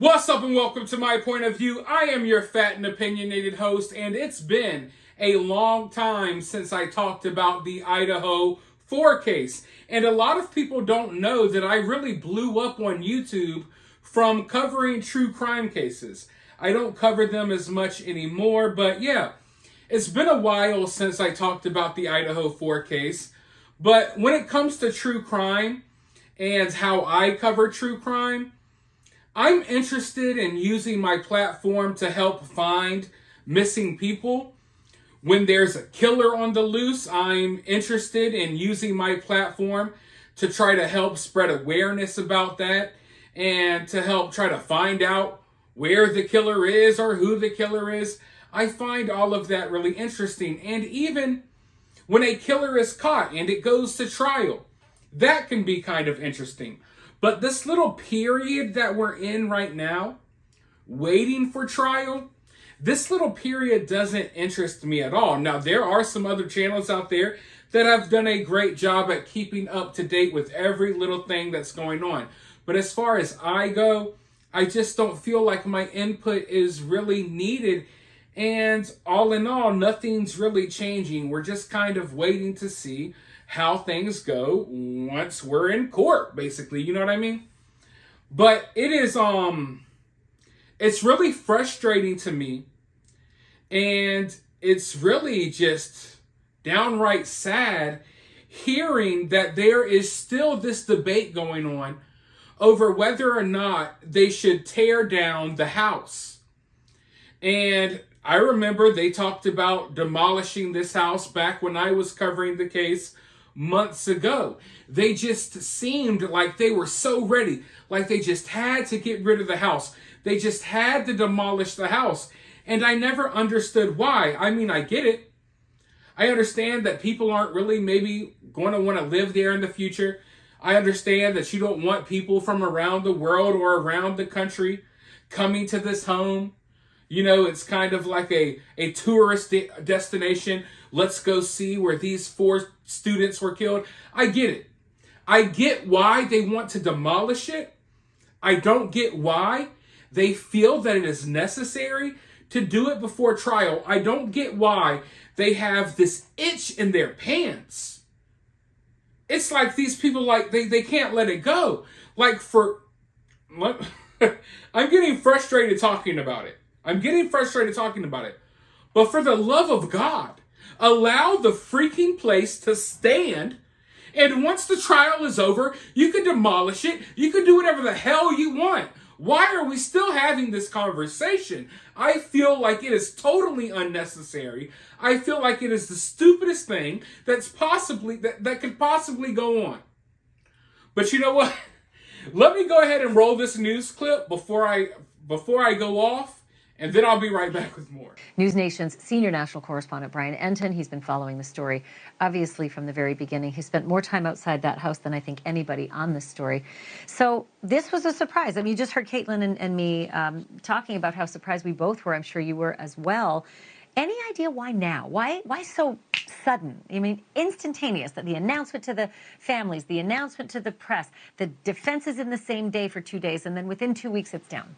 What's up and welcome to My Point of View. I am your fat and opinionated host, and it's been a long time since I talked about the Idaho 4 case. And a lot of people don't know that I really blew up on YouTube from covering true crime cases. I don't cover them as much anymore, but yeah, it's been a while since I talked about the Idaho 4 case. But when it comes to true crime and how I cover true crime, I'm interested in using my platform to help find missing people. When there's a killer on the loose, I'm interested in using my platform to try to help spread awareness about that and to help try to find out where the killer is or who the killer is. I find all of that really interesting. And even when a killer is caught and it goes to trial, that can be kind of interesting. But this little period that we're in right now, waiting for trial, this little period doesn't interest me at all. Now, there are some other channels out there that have done a great job at keeping up to date with every little thing that's going on. But as far as I go, I just don't feel like my input is really needed. And all in all, nothing's really changing. We're just kind of waiting to see how things go once we're in court, basically. You know what I mean? But it's really frustrating to me. And it's really just downright sad hearing that there is still this debate going on over whether or not they should tear down the house. And I remember they talked about demolishing this house back when I was covering the case months ago. They just seemed like they were so ready, like they just had to get rid of the house. They just had to demolish the house. And I never understood why. I mean, I get it. I understand that people aren't really maybe going to want to live there in the future. I understand that you don't want people from around the world or around the country coming to this home. You know, it's kind of like a tourist destination. Let's go see where these 4 students were killed. I get it. I get why they want to demolish it. I don't get why they feel that it is necessary to do it before trial. I don't get why they have this itch in their pants. It's like these people, like, they can't let it go. Like, I'm getting frustrated talking about it. But for the love of God, allow the freaking place to stand. And once the trial is over, you can demolish it. You can do whatever the hell you want. Why are we still having this conversation? I feel like it is totally unnecessary. I feel like it is the stupidest thing that could possibly go on. But you know what? Let me go ahead and roll this news clip before I go off. And then I'll be right back with more. News Nation's senior national correspondent, Bryan Enton, he's been following the story, obviously, from the very beginning. He spent more time outside that house than I think anybody on this story. So this was a surprise. I mean, you just heard Caitlin and me talking about how surprised we both were. I'm sure you were as well. Any idea why now? Why so sudden? I mean, instantaneous. The announcement to the families, the announcement to the press, the defense is in the same day for 2 days, and then within 2 weeks it's down.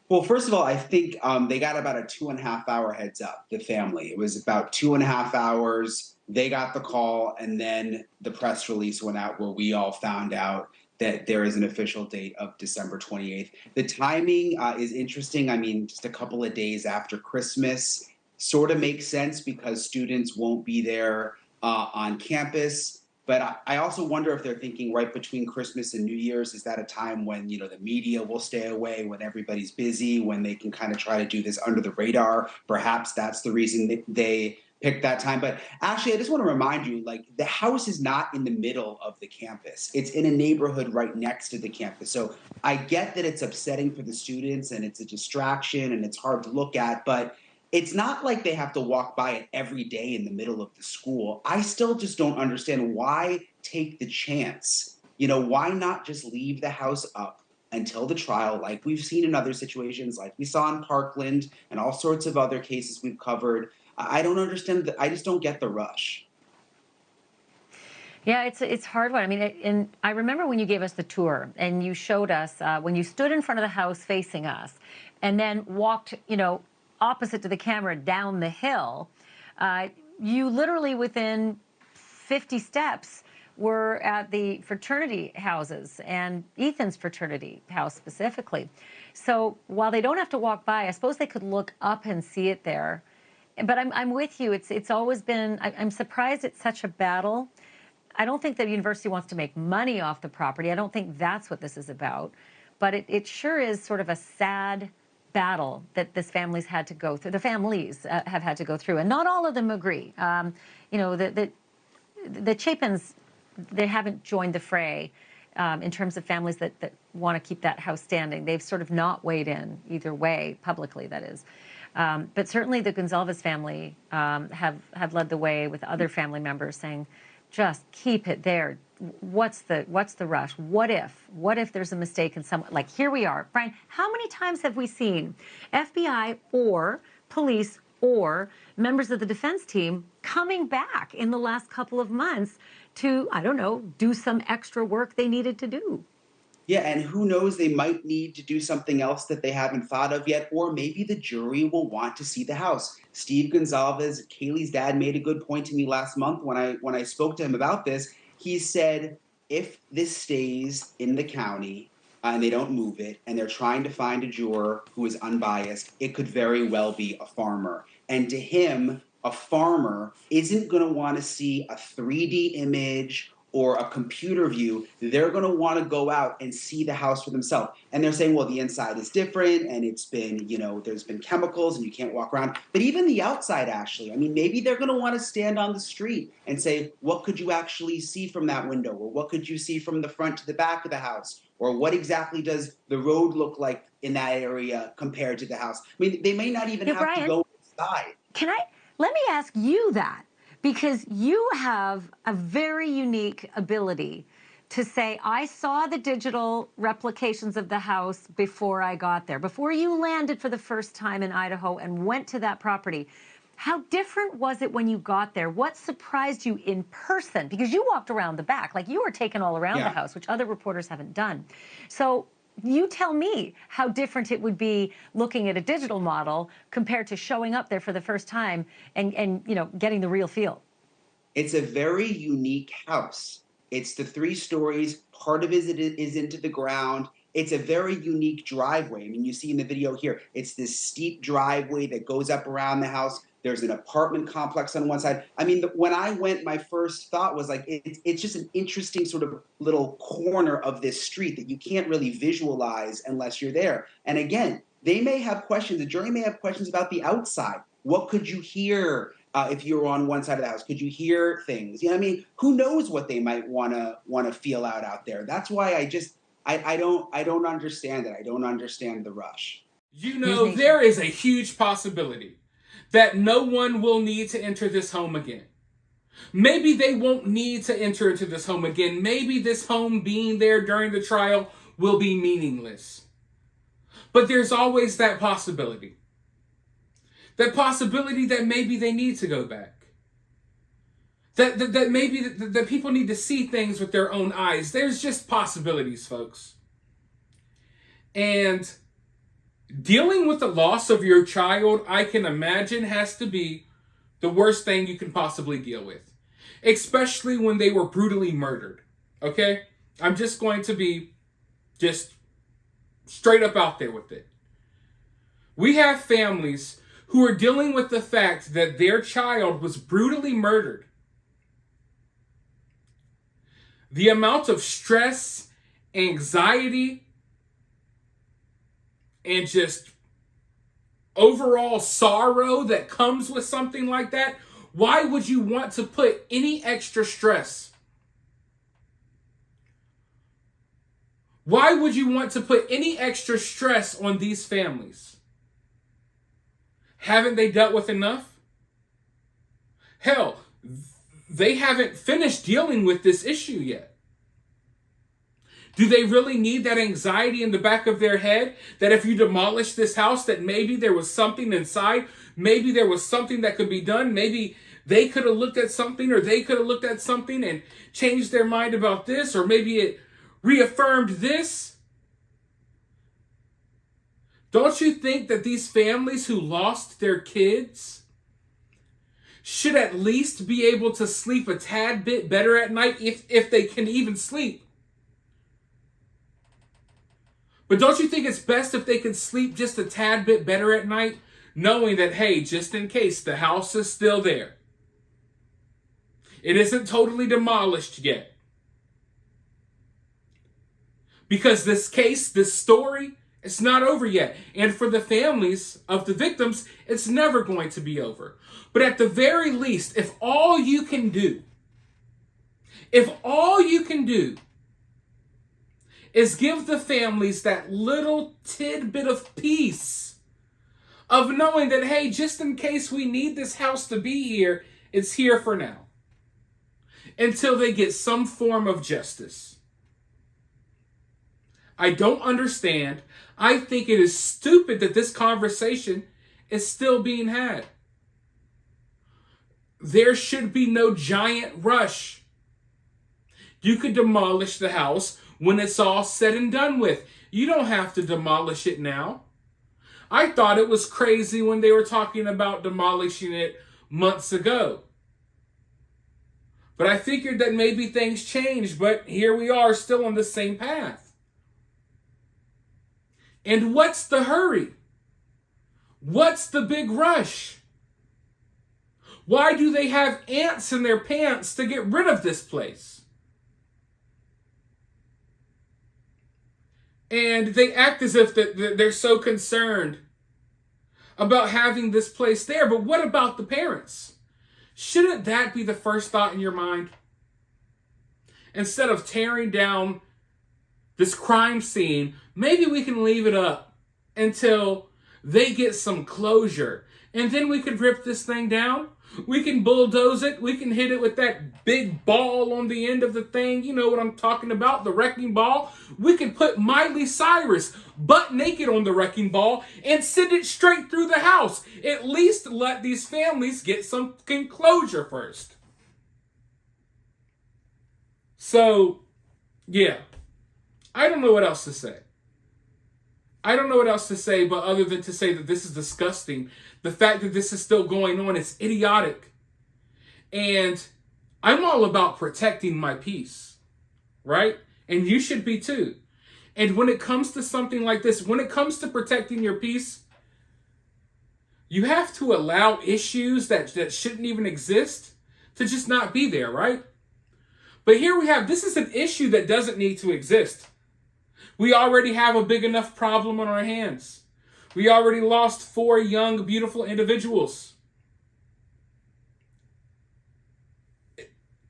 Well, first of all, I think they got about a 2.5 hour heads up, the family. It was about 2.5 hours. They got the call, and then the press release went out where we all found out that there is an official date of December 28th. The timing is interesting. I mean, just a couple of days after Christmas sort of makes sense because students won't be there on campus. But I also wonder if they're thinking right between Christmas and New Year's, is that a time when, you know, the media will stay away, when everybody's busy, when they can kind of try to do this under the radar? Perhaps that's the reason they picked that time. But actually, I just want to remind you, like, the house is not in the middle of the campus. It's in a neighborhood right next to the campus. So I get that it's upsetting for the students and it's a distraction and it's hard to look at, but it's not like they have to walk by it every day in the middle of the school. I still just don't understand why take the chance. You know, why not just leave the house up until the trial, like we've seen in other situations, like we saw in Parkland and all sorts of other cases we've covered. I don't understand. I just don't get the rush. Yeah, it's a hard one. I mean, and I remember when you gave us the tour and you showed us when you stood in front of the house facing us, and then walked, opposite to the camera down the hill. You literally within 50 steps were at the fraternity houses and Ethan's fraternity house specifically. So while they don't have to walk by, I suppose they could look up and see it there. But I'm with you. It's always been. I'm surprised it's such a battle. I don't think the university wants to make money off the property. I don't think that's what this is about. But it sure is sort of a sad battle that this family's had to go through. The families have had to go through, and not all of them agree. The Chapins, they haven't joined the fray in terms of families that want to keep that house standing. They've sort of not weighed in either way, publicly, that is. But certainly the Gonzalez family have led the way with other family members saying, just keep it there. What's the rush? What if there's a mistake in some, like here we are. Bryan, how many times have we seen FBI or police or members of the defense team coming back in the last couple of months to, I don't know, do some extra work they needed to do? Yeah, and who knows, they might need to do something else that they haven't thought of yet, or maybe the jury will want to see the house. Steve Gonzalez, Kaylee's dad, made a good point to me last month when I spoke to him about this. He said, if this stays in the county and they don't move it, and they're trying to find a juror who is unbiased, it could very well be a farmer. And to him, a farmer isn't going to want to see a 3D image or a computer view. They're going to want to go out and see the house for themselves. And they're saying, well, the inside is different and it's been, there's been chemicals and you can't walk around. But even the outside, Ashley, I mean, maybe they're going to want to stand on the street and say, what could you actually see from that window? Or what could you see from the front to the back of the house? Or what exactly does the road look like in that area compared to the house? I mean, they may not even have Bryan, to go inside. Let me ask you that. Because you have a very unique ability to say, I saw the digital replications of the house before I got there, before you landed for the first time in Idaho and went to that property. How different was it when you got there? What surprised you in person? Because you walked around the back, like you were taken all around the house, which other reporters haven't done. So you tell me how different it would be looking at a digital model compared to showing up there for the first time and getting the real feel. It's a very unique house. It's the 3 stories. Part of it is into the ground. It's a very unique driveway. I mean, you see in the video here, it's this steep driveway that goes up around the house. There's an apartment complex on one side. I mean, when I went, my first thought was like, it's just an interesting sort of little corner of this street that you can't really visualize unless you're there. And again, they may have questions. The jury may have questions about the outside. What could you hear if you were on one side of the house? Could you hear things? I mean, who knows what they might want to feel out there? That's why I don't understand it. I don't understand the rush. There is a huge possibility that no one will need to enter this home again. Maybe they won't need to enter into this home again. Maybe this home being there during the trial will be meaningless. But there's always that possibility. That possibility that maybe they need to go back. That maybe that people need to see things with their own eyes. There's just possibilities, folks. And dealing with the loss of your child, I can imagine, has to be the worst thing you can possibly deal with. Especially when they were brutally murdered. Okay? I'm just going to be just straight up out there with it. We have families who are dealing with the fact that their child was brutally murdered. The amount of stress, anxiety, and just overall sorrow that comes with something like that, why would you want to put any extra stress? Why would you want to put any extra stress on these families? Haven't they dealt with enough? Hell, they haven't finished dealing with this issue yet. Do they really need that anxiety in the back of their head that if you demolish this house, that maybe there was something inside, maybe there was something that could be done, maybe they could have looked at something, or they could have looked at something and changed their mind about this, or maybe it reaffirmed this. Don't you think that these families who lost their kids should at least be able to sleep a tad bit better at night, if they can even sleep? But don't you think it's best if they can sleep just a tad bit better at night, knowing that, hey, just in case, the house is still there. It isn't totally demolished yet. Because this case, this story, it's not over yet. And for the families of the victims, it's never going to be over. But at the very least, if all you can do is give the families that little tidbit of peace of knowing that, hey, just in case we need this house to be here, it's here for now, until they get some form of justice. I don't understand. I think it is stupid that this conversation is still being had. There should be no giant rush. You could demolish the house when it's all said and done with. You don't have to demolish it now. I thought it was crazy when they were talking about demolishing it months ago. But I figured that maybe things changed, but here we are still on the same path. And what's the hurry? What's the big rush? Why do they have ants in their pants to get rid of this place? And they act as if they're so concerned about having this place there. But what about the parents? Shouldn't that be the first thought in your mind? Instead of tearing down this crime scene, maybe we can leave it up until they get some closure. And then we could rip this thing down. We can bulldoze it. We can hit it with that big ball on the end of the thing. You know what I'm talking about, the wrecking ball. We can put Miley Cyrus butt naked on the wrecking ball and send it straight through the house. At least let these families get some closure first. So, yeah. I don't know what else to say. I don't know what else to say, but other than to say that this is disgusting. The fact that this is still going on is idiotic. And I'm all about protecting my peace, right? And you should be too. And when it comes to something like this, when it comes to protecting your peace, you have to allow issues that shouldn't even exist to just not be there, right? But here we have, this is an issue that doesn't need to exist. We already have a big enough problem on our hands. We already lost 4 young, beautiful individuals.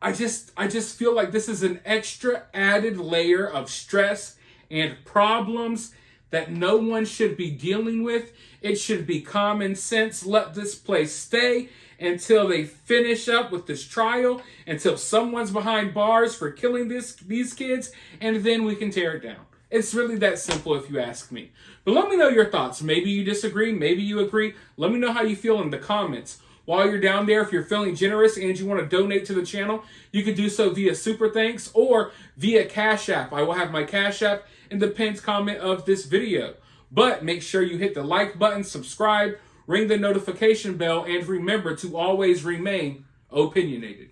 I just feel like this is an extra added layer of stress and problems that no one should be dealing with. It should be common sense. Let this place stay until they finish up with this trial, until someone's behind bars for killing these kids, and then we can tear it down. It's really that simple if you ask me. But let me know your thoughts. Maybe you disagree, maybe you agree. Let me know how you feel in the comments. While you're down there, if you're feeling generous and you want to donate to the channel, you can do so via Super Thanks or via CashApp. I will have my CashApp in the pinned comment of this video. But make sure you hit the like button, subscribe, ring the notification bell, and remember to always remain opinionated.